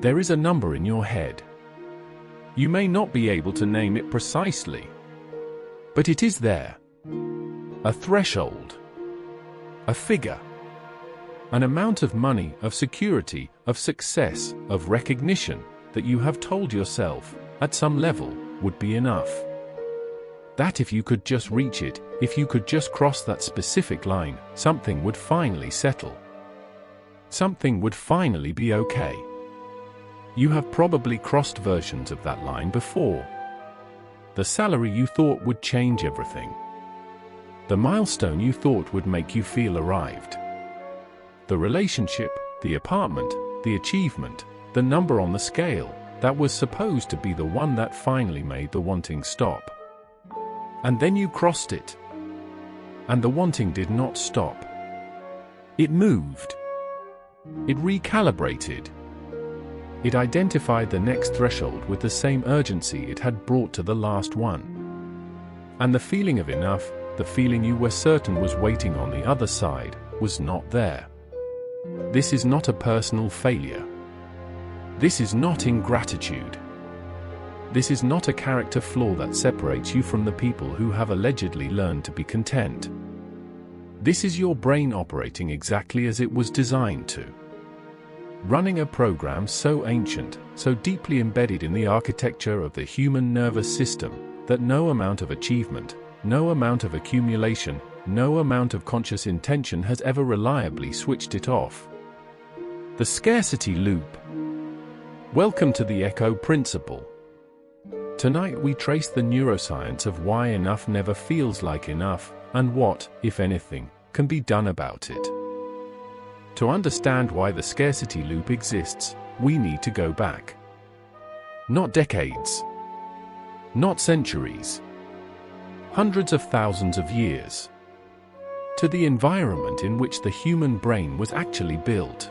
There is a number in your head. You may not be able to name it precisely, but it is there. A threshold. A figure. An amount of money, of security, of success, of recognition that you have told yourself, at some level, would be enough. That if you could just reach it, if you could just cross that specific line, something would finally settle. Something would finally be okay. You have probably crossed versions of that line before. The salary you thought would change everything. The milestone you thought would make you feel arrived. The relationship, the apartment, the achievement, the number on the scale, that was supposed to be the one that finally made the wanting stop. And then you crossed it. And the wanting did not stop. It moved. It recalibrated. It identified the next threshold with the same urgency it had brought to the last one. And the feeling of enough, the feeling you were certain was waiting on the other side, was not there. This is not a personal failure. This is not ingratitude. This is not a character flaw that separates you from the people who have allegedly learned to be content. This is your brain operating exactly as it was designed to. Running a program so ancient, so deeply embedded in the architecture of the human nervous system, that no amount of achievement, no amount of accumulation, no amount of conscious intention has ever reliably switched it off. The scarcity loop. Welcome to the echo principle. Tonight we trace the neuroscience of why enough never feels like enough, and what, if anything, can be done about it. To understand why the scarcity loop exists, we need to go back. Not decades. Not centuries. Hundreds of thousands of years. To the environment in which the human brain was actually built.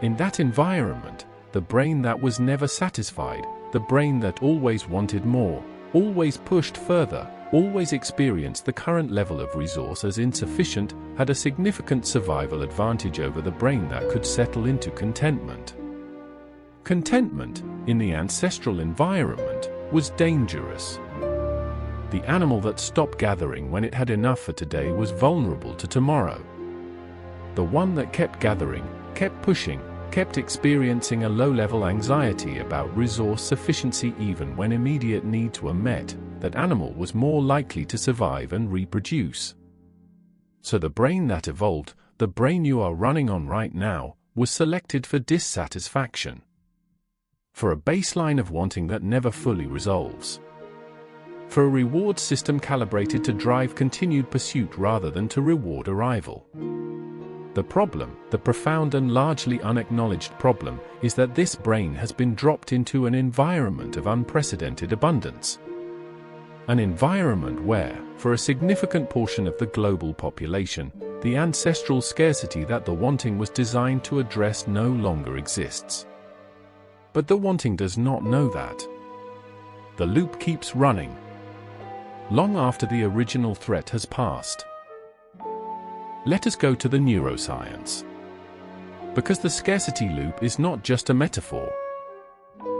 In that environment, the brain that was never satisfied, the brain that always wanted more, always pushed further, always experienced the current level of resource as insufficient, had a significant survival advantage over the brain that could settle into contentment. Contentment, in the ancestral environment, was dangerous. The animal that stopped gathering when it had enough for today was vulnerable to tomorrow. The one that kept gathering, kept pushing, kept experiencing a low-level anxiety about resource sufficiency even when immediate needs were met, that animal was more likely to survive and reproduce. So the brain that evolved, the brain you are running on right now, was selected for dissatisfaction. For a baseline of wanting that never fully resolves. For a reward system calibrated to drive continued pursuit rather than to reward arrival. The problem, the profound and largely unacknowledged problem, is that this brain has been dropped into an environment of unprecedented abundance. An environment where, for a significant portion of the global population, the ancestral scarcity that the wanting was designed to address no longer exists. But the wanting does not know that. The loop keeps running. Long after the original threat has passed. Let us go to the neuroscience. Because the scarcity loop is not just a metaphor.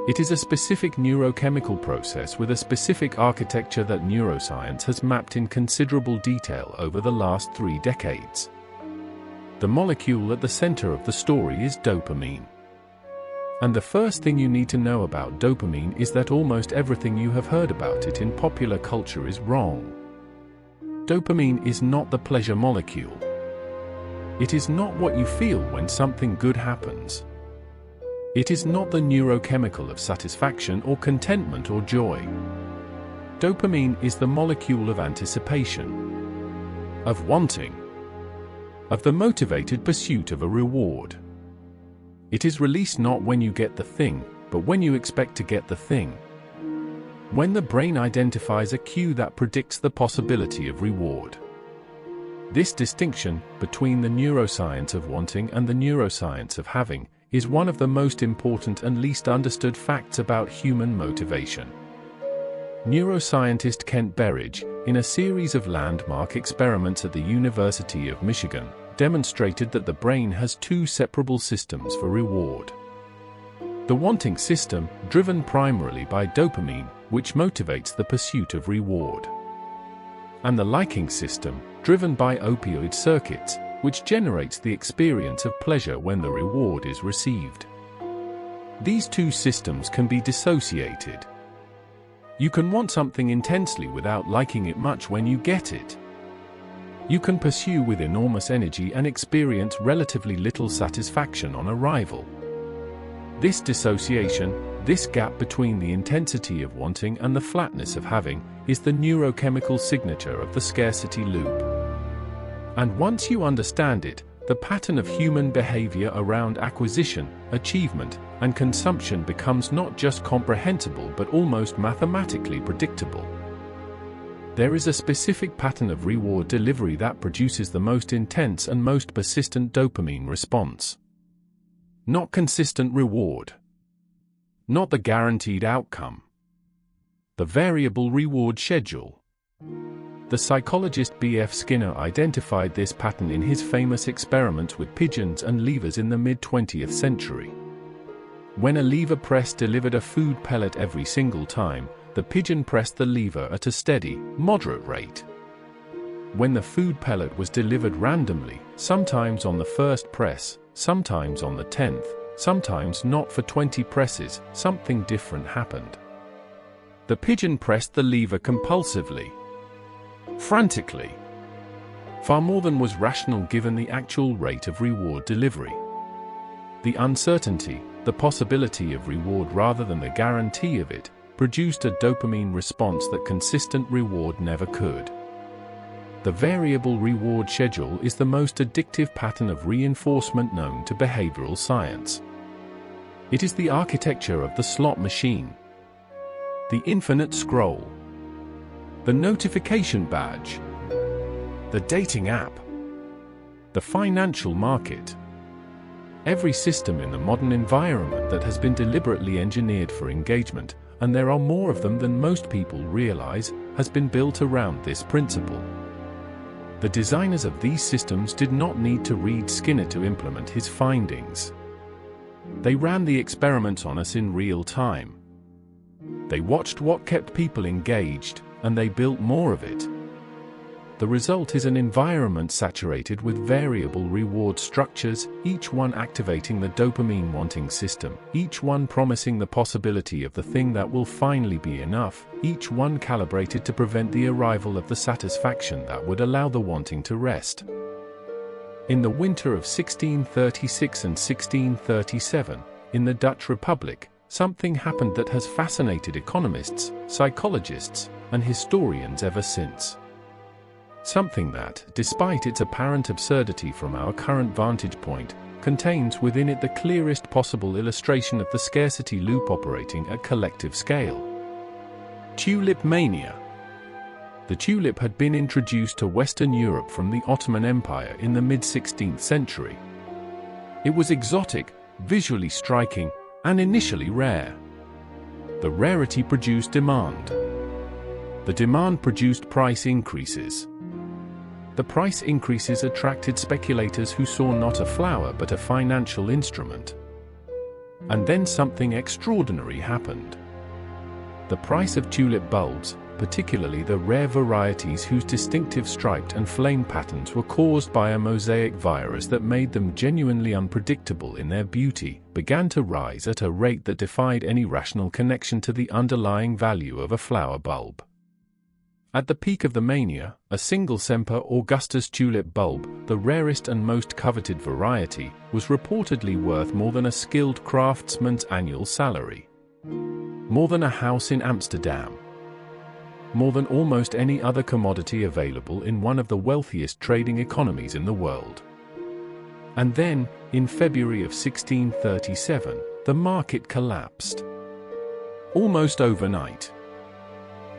It is a specific neurochemical process with a specific architecture that neuroscience has mapped in considerable detail over the last 3 decades. The molecule at the center of the story is dopamine. And the first thing you need to know about dopamine is that almost everything you have heard about it in popular culture is wrong. Dopamine is not the pleasure molecule. It is not what you feel when something good happens. It is not the neurochemical of satisfaction or contentment or joy. Dopamine is the molecule of anticipation, of wanting, of the motivated pursuit of a reward. It is released not when you get the thing, but when you expect to get the thing. When the brain identifies a cue that predicts the possibility of reward. This distinction between the neuroscience of wanting and the neuroscience of having is one of the most important and least understood facts about human motivation. Neuroscientist Kent Berridge, in a series of landmark experiments at the University of Michigan, demonstrated that the brain has 2 separable systems for reward. The wanting system, driven primarily by dopamine, which motivates the pursuit of reward. And the liking system, driven by opioid circuits, which generates the experience of pleasure when the reward is received. These two systems can be dissociated. You can want something intensely without liking it much when you get it. You can pursue with enormous energy and experience relatively little satisfaction on arrival. This dissociation, this gap between the intensity of wanting and the flatness of having, is the neurochemical signature of the scarcity loop. And once you understand it, the pattern of human behavior around acquisition, achievement, and consumption becomes not just comprehensible but almost mathematically predictable. There is a specific pattern of reward delivery that produces the most intense and most persistent dopamine response. Not consistent reward. Not the guaranteed outcome. The variable reward schedule. The psychologist B.F. Skinner identified this pattern in his famous experiments with pigeons and levers in the mid-20th century. When a lever press delivered a food pellet every single time, the pigeon pressed the lever at a steady, moderate rate. When the food pellet was delivered randomly, sometimes on the first press, sometimes on the 10th, sometimes not for 20 presses, something different happened. The pigeon pressed the lever compulsively, frantically, far more than was rational given the actual rate of reward delivery. The uncertainty, the possibility of reward rather than the guarantee of it, produced a dopamine response that consistent reward never could. The variable reward schedule is the most addictive pattern of reinforcement known to behavioral science. It is the architecture of the slot machine, the infinite scroll, the notification badge, the dating app, the financial market. Every system in the modern environment that has been deliberately engineered for engagement, and there are more of them than most people realize, has been built around this principle. The designers of these systems did not need to read Skinner to implement his findings. They ran the experiments on us in real time. They watched what kept people engaged, and they built more of it. The result is an environment saturated with variable reward structures, each one activating the dopamine wanting system, each one promising the possibility of the thing that will finally be enough, each one calibrated to prevent the arrival of the satisfaction that would allow the wanting to rest. In the winter of 1636 and 1637, in the Dutch Republic, something happened that has fascinated economists, psychologists, and historians ever since. Something that, despite its apparent absurdity from our current vantage point, contains within it the clearest possible illustration of the scarcity loop operating at collective scale. Tulip mania. The tulip had been introduced to Western Europe from the Ottoman Empire in the mid-16th century. It was exotic, visually striking, and initially rare. The rarity produced demand. The demand produced price increases. The price increases attracted speculators who saw not a flower but a financial instrument. And then something extraordinary happened. The price of tulip bulbs, particularly the rare varieties whose distinctive striped and flame patterns were caused by a mosaic virus that made them genuinely unpredictable in their beauty, began to rise at a rate that defied any rational connection to the underlying value of a flower bulb. At the peak of the mania, a single Semper Augustus tulip bulb, the rarest and most coveted variety, was reportedly worth more than a skilled craftsman's annual salary. More than a house in Amsterdam. More than almost any other commodity available in one of the wealthiest trading economies in the world. And then, in February of 1637, the market collapsed. Almost overnight.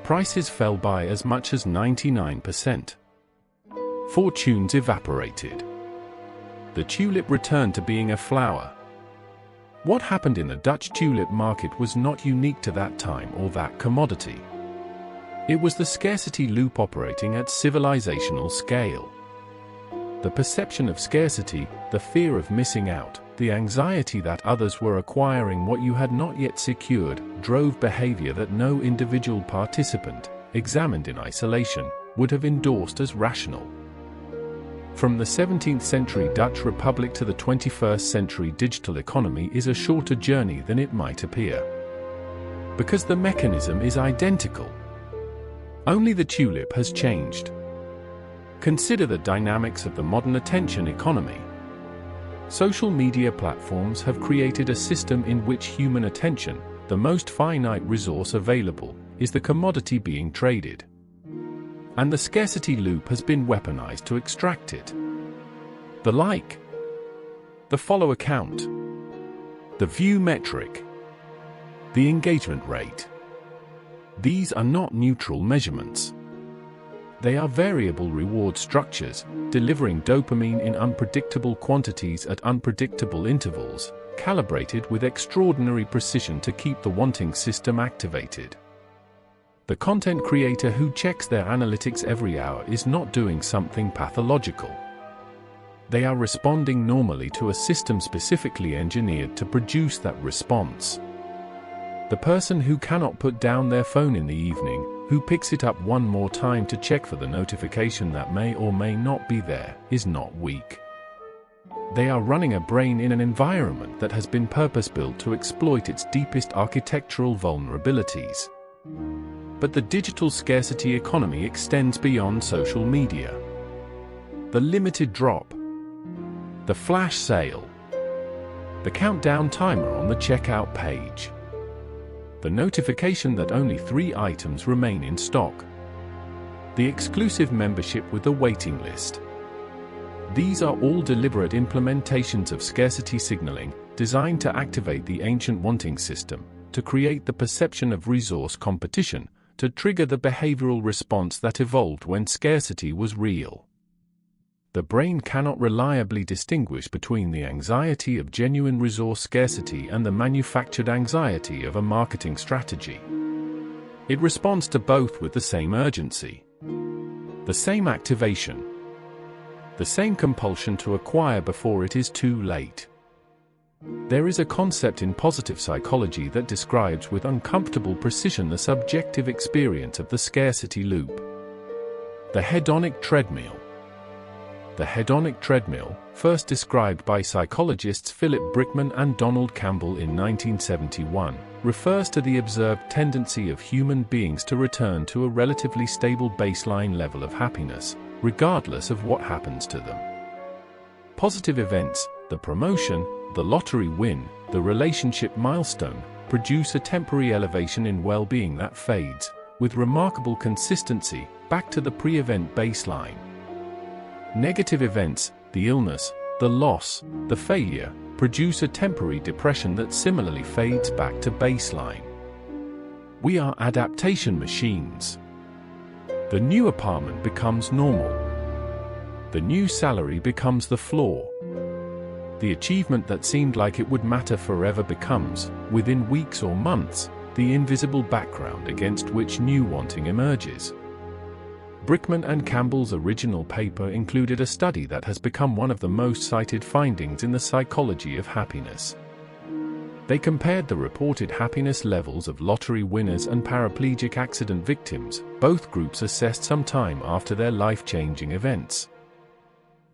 Prices fell by as much as 99%. Fortunes evaporated. The tulip returned to being a flower. What happened in the Dutch tulip market was not unique to that time or that commodity. It was the scarcity loop operating at civilizational scale. The perception of scarcity, the fear of missing out, the anxiety that others were acquiring what you had not yet secured, drove behavior that no individual participant, examined in isolation, would have endorsed as rational. From the 17th century Dutch Republic to the 21st century digital economy is a shorter journey than it might appear. Because the mechanism is identical. Only the tulip has changed. Consider the dynamics of the modern attention economy. Social media platforms have created a system in which human attention, the most finite resource available, is the commodity being traded. And the scarcity loop has been weaponized to extract it. The like, the follow account, the view metric, the engagement rate. These are not neutral measurements. They are variable reward structures, delivering dopamine in unpredictable quantities at unpredictable intervals, calibrated with extraordinary precision to keep the wanting system activated. The content creator who checks their analytics every hour is not doing something pathological. They are responding normally to a system specifically engineered to produce that response. The person who cannot put down their phone in the evening, who picks it up one more time to check for the notification that may or may not be there, is not weak. They are running a brain in an environment that has been purpose-built to exploit its deepest architectural vulnerabilities. But the digital scarcity economy extends beyond social media. The limited drop, the flash sale, the countdown timer on the checkout page, the notification that only 3 items remain in stock, the exclusive membership with a waiting list. These are all deliberate implementations of scarcity signaling, designed to activate the ancient wanting system, to create the perception of resource competition, to trigger the behavioral response that evolved when scarcity was real. The brain cannot reliably distinguish between the anxiety of genuine resource scarcity and the manufactured anxiety of a marketing strategy. It responds to both with the same urgency, the same activation, the same compulsion to acquire before it is too late. There is a concept in positive psychology that describes with uncomfortable precision the subjective experience of the scarcity loop. The hedonic treadmill. The hedonic treadmill, first described by psychologists Philip Brickman and Donald Campbell in 1971, refers to the observed tendency of human beings to return to a relatively stable baseline level of happiness, regardless of what happens to them. Positive events, the promotion, the lottery win, the relationship milestone, produce a temporary elevation in well-being that fades, with remarkable consistency, back to the pre-event baseline. Negative events, the illness, the loss, the failure, produce a temporary depression that similarly fades back to baseline. We are adaptation machines. The new apartment becomes normal. The new salary becomes the floor. The achievement that seemed like it would matter forever becomes, within weeks or months, the invisible background against which new wanting emerges. Brickman and Campbell's original paper included a study that has become one of the most cited findings in the psychology of happiness. They compared the reported happiness levels of lottery winners and paraplegic accident victims, both groups assessed some time after their life-changing events.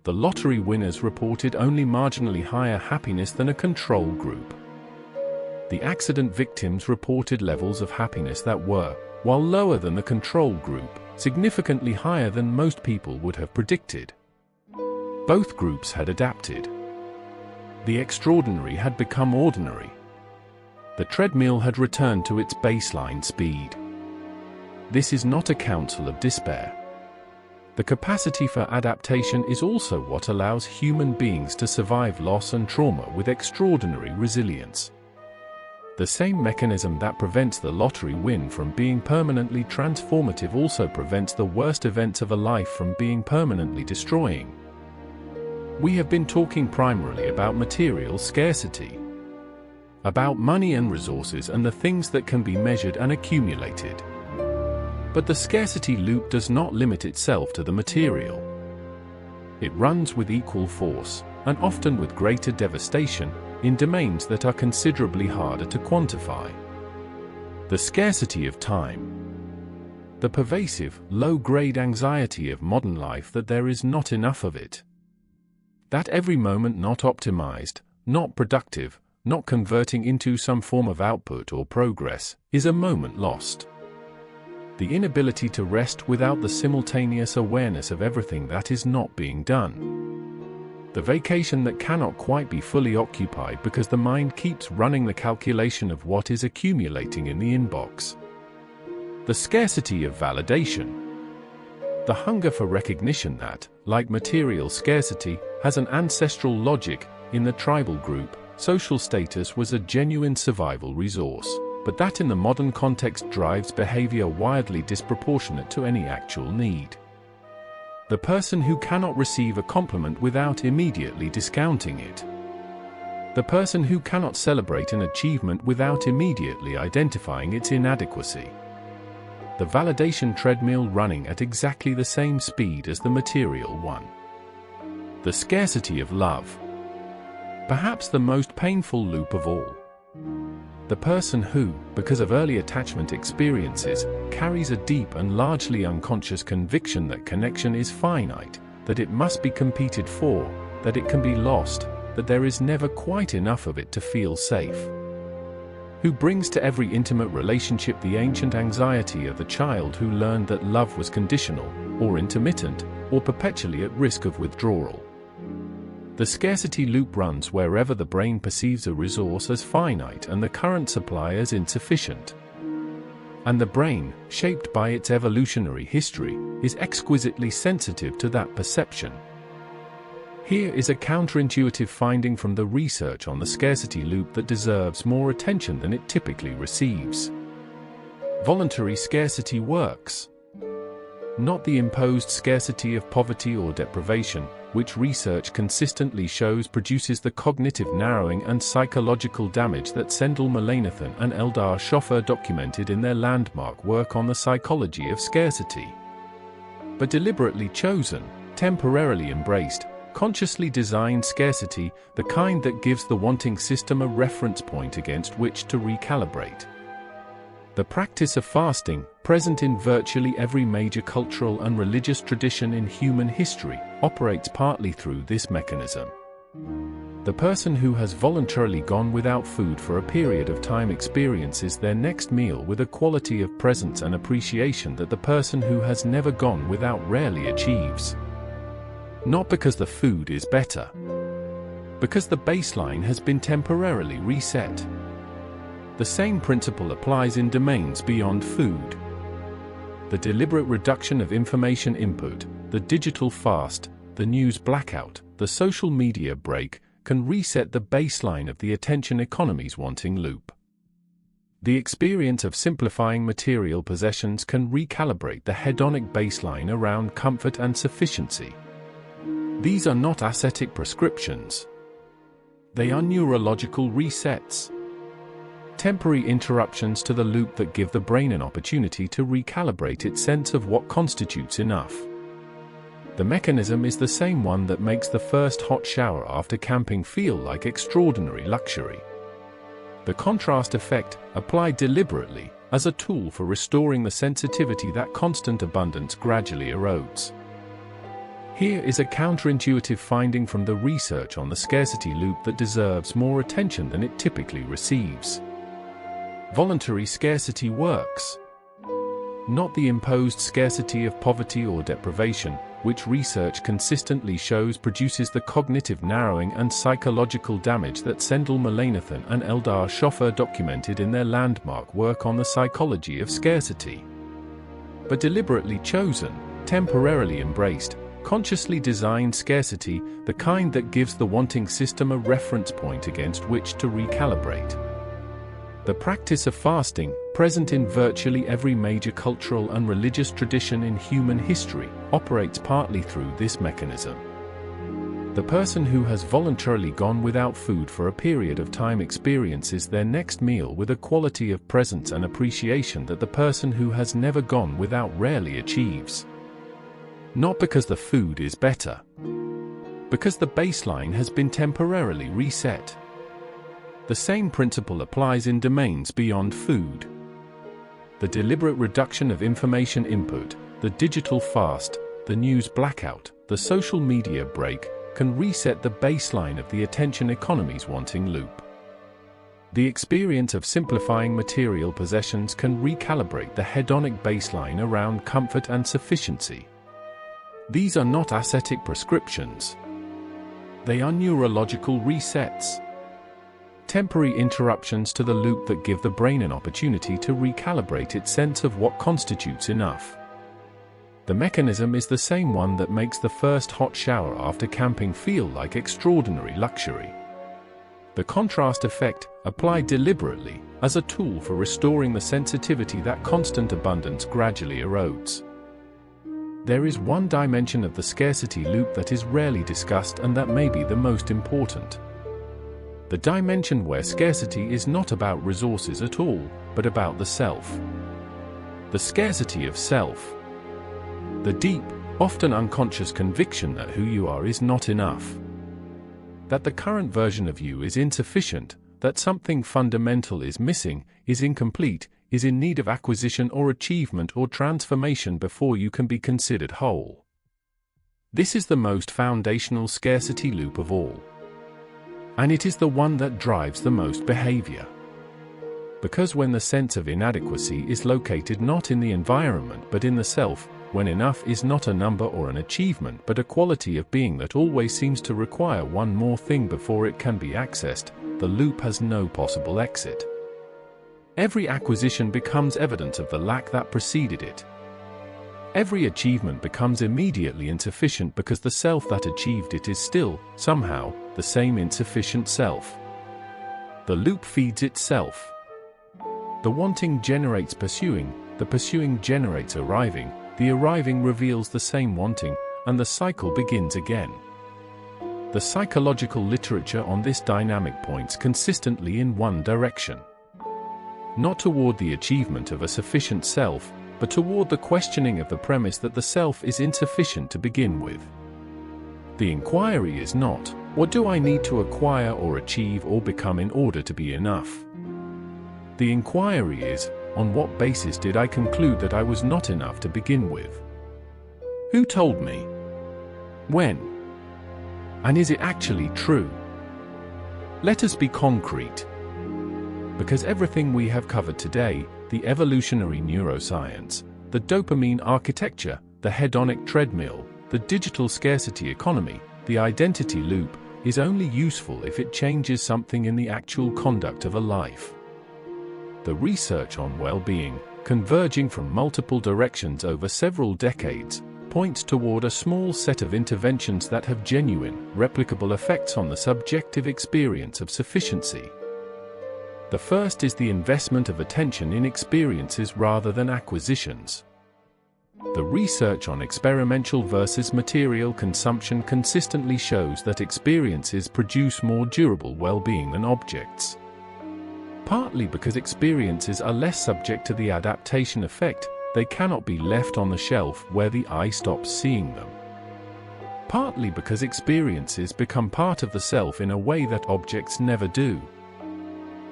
The lottery winners reported only marginally higher happiness than a control group. The accident victims reported levels of happiness that were, while lower than the control group, significantly higher than most people would have predicted. Both groups had adapted. The extraordinary had become ordinary. The treadmill had returned to its baseline speed. This is not a counsel of despair. The capacity for adaptation is also what allows human beings to survive loss and trauma with extraordinary resilience. The same mechanism that prevents the lottery win from being permanently transformative also prevents the worst events of a life from being permanently destroying. We have been talking primarily about material scarcity, about money and resources and the things that can be measured and accumulated. But the scarcity loop does not limit itself to the material. It runs with equal force, and often with greater devastation, in domains that are considerably harder to quantify. The scarcity of time. The pervasive, low-grade anxiety of modern life that there is not enough of it. That every moment not optimized, not productive, not converting into some form of output or progress, is a moment lost. The inability to rest without the simultaneous awareness of everything that is not being done. The vacation that cannot quite be fully occupied because the mind keeps running the calculation of what is accumulating in the inbox. The scarcity of validation. The hunger for recognition that, like material scarcity, has an ancestral logic. In the tribal group, social status was a genuine survival resource, but that in the modern context drives behavior wildly disproportionate to any actual need. The person who cannot receive a compliment without immediately discounting it. The person who cannot celebrate an achievement without immediately identifying its inadequacy. The validation treadmill running at exactly the same speed as the material one. The scarcity of love. Perhaps the most painful loop of all. The person who, because of early attachment experiences, carries a deep and largely unconscious conviction that connection is finite, that it must be competed for, that it can be lost, that there is never quite enough of it to feel safe. Who brings to every intimate relationship the ancient anxiety of the child who learned that love was conditional, or intermittent, or perpetually at risk of withdrawal. The scarcity loop runs wherever the brain perceives a resource as finite and the current supply as insufficient. And the brain, shaped by its evolutionary history, is exquisitely sensitive to that perception. Here is a counterintuitive finding from the research on the scarcity loop that deserves more attention than it typically receives. Voluntary scarcity works. Not the imposed scarcity of poverty or deprivation, which research consistently shows produces the cognitive narrowing and psychological damage that Sendhil Mullainathan and Eldar Shofar documented in their landmark work on the psychology of scarcity. But deliberately chosen, temporarily embraced, consciously designed scarcity, the kind that gives the wanting system a reference point against which to recalibrate. The practice of fasting, present in virtually every major cultural and religious tradition in human history, operates partly through this mechanism. The person who has voluntarily gone without food for a period of time experiences their next meal with a quality of presence and appreciation that the person who has never gone without rarely achieves. Not because the food is better, because the baseline has been temporarily reset. The same principle applies in domains beyond food. The deliberate reduction of information input, the digital fast, the news blackout, the social media break, can reset the baseline of the attention economy's wanting loop. The experience of simplifying material possessions can recalibrate the hedonic baseline around comfort and sufficiency. These are not ascetic prescriptions. They are neurological resets. Temporary interruptions to the loop that give the brain an opportunity to recalibrate its sense of what constitutes enough. The mechanism is the same one that makes the first hot shower after camping feel like extraordinary luxury. The contrast effect, applied deliberately, as a tool for restoring the sensitivity that constant abundance gradually erodes. Here is a counterintuitive finding from the research on the scarcity loop that deserves more attention than it typically receives. Voluntary scarcity works. Not the imposed scarcity of poverty or deprivation, which research consistently shows produces the cognitive narrowing and psychological damage that Sendhil Mullainathan and Eldar Shofar documented in their landmark work on the psychology of scarcity. But deliberately chosen, temporarily embraced, consciously designed scarcity, the kind that gives the wanting system a reference point against which to recalibrate. The practice of fasting, present in virtually every major cultural and religious tradition in human history, operates partly through this mechanism. The person who has voluntarily gone without food for a period of time experiences their next meal with a quality of presence and appreciation that the person who has never gone without rarely achieves. Not because the food is better, Because the baseline has been temporarily reset. The same principle applies in domains beyond food. The deliberate reduction of information input, the digital fast, the news blackout, the social media break, can reset the baseline of the attention economy's wanting loop. The experience of simplifying material possessions can recalibrate the hedonic baseline around comfort and sufficiency. These are not ascetic prescriptions. They are neurological resets. Temporary interruptions to the loop that give the brain an opportunity to recalibrate its sense of what constitutes enough. The mechanism is the same one that makes the first hot shower after camping feel like extraordinary luxury. The contrast effect, applied deliberately, as a tool for restoring the sensitivity that constant abundance gradually erodes. There is one dimension of the scarcity loop that is rarely discussed and that may be the most important. The dimension where scarcity is not about resources at all, but about the self. The scarcity of self. The deep, often unconscious conviction that who you are is not enough. That the current version of you is insufficient, that something fundamental is missing, is incomplete, is in need of acquisition or achievement or transformation before you can be considered whole. This is the most foundational scarcity loop of all. And it is the one that drives the most behavior. Because when the sense of inadequacy is located not in the environment but in the self, when enough is not a number or an achievement but a quality of being that always seems to require one more thing before it can be accessed, the loop has no possible exit. Every acquisition becomes evidence of the lack that preceded it. Every achievement becomes immediately insufficient because the self that achieved it is still, somehow, the same insufficient self. The loop feeds itself. The wanting generates pursuing, the pursuing generates arriving, the arriving reveals the same wanting, and the cycle begins again. The psychological literature on this dynamic points consistently in one direction. Not toward the achievement of a sufficient self, but toward the questioning of the premise that the self is insufficient to begin with. The inquiry is not, what do I need to acquire or achieve or become in order to be enough? The inquiry is, on what basis did I conclude that I was not enough to begin with? Who told me? When? And is it actually true? Let us be concrete. Because everything we have covered today, the evolutionary neuroscience, the dopamine architecture, the hedonic treadmill, the digital scarcity economy, the identity loop, is only useful if it changes something in the actual conduct of a life. The research on well-being, converging from multiple directions over several decades, points toward a small set of interventions that have genuine, replicable effects on the subjective experience of sufficiency. The first is the investment of attention in experiences rather than acquisitions. The research on experiential versus material consumption consistently shows that experiences produce more durable well-being than objects. Partly because experiences are less subject to the adaptation effect, they cannot be left on the shelf where the eye stops seeing them. Partly because experiences become part of the self in a way that objects never do.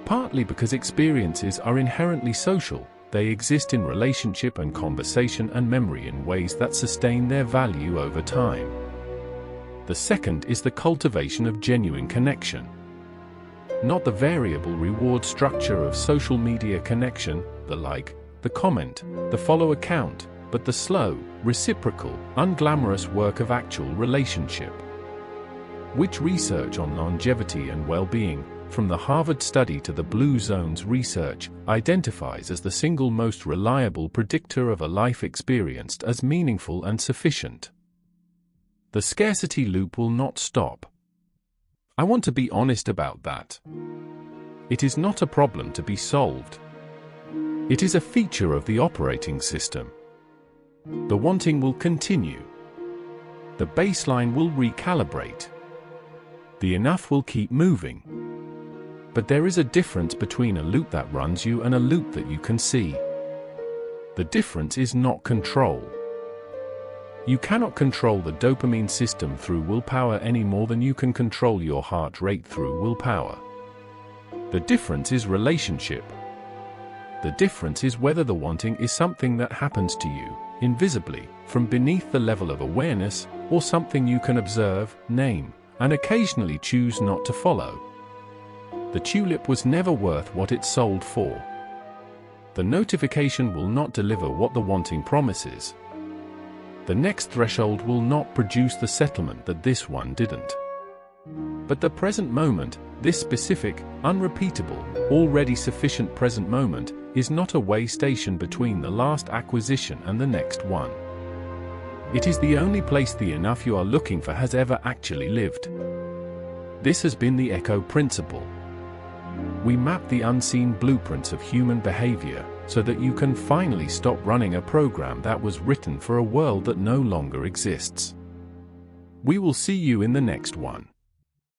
Partly because experiences are inherently social, they exist in relationship and conversation and memory in ways that sustain their value over time. The second is the cultivation of genuine connection. Not the variable reward structure of social media connection, the like, the comment, the follow account, but the slow, reciprocal, unglamorous work of actual relationship. Which research on longevity and well-being, from the Harvard study to the Blue Zones research, identifies as the single most reliable predictor of a life experienced as meaningful and sufficient. The scarcity loop will not stop. I want to be honest about that. It is not a problem to be solved. It is a feature of the operating system. The wanting will continue. The baseline will recalibrate. The enough will keep moving. But there is a difference between a loop that runs you and a loop that you can see. The difference is not control. You cannot control the dopamine system through willpower any more than you can control your heart rate through willpower. The difference is relationship. The difference is whether the wanting is something that happens to you, invisibly, from beneath the level of awareness, or something you can observe, name, and occasionally choose not to follow. The tulip was never worth what it sold for. The notification will not deliver what the wanting promises. The next threshold will not produce the settlement that this one didn't. But the present moment, this specific, unrepeatable, already sufficient present moment, is not a way station between the last acquisition and the next one. It is the only place the enough you are looking for has ever actually lived. This has been the echo principle. We map the unseen blueprints of human behavior so that you can finally stop running a program that was written for a world that no longer exists. We will see you in the next one.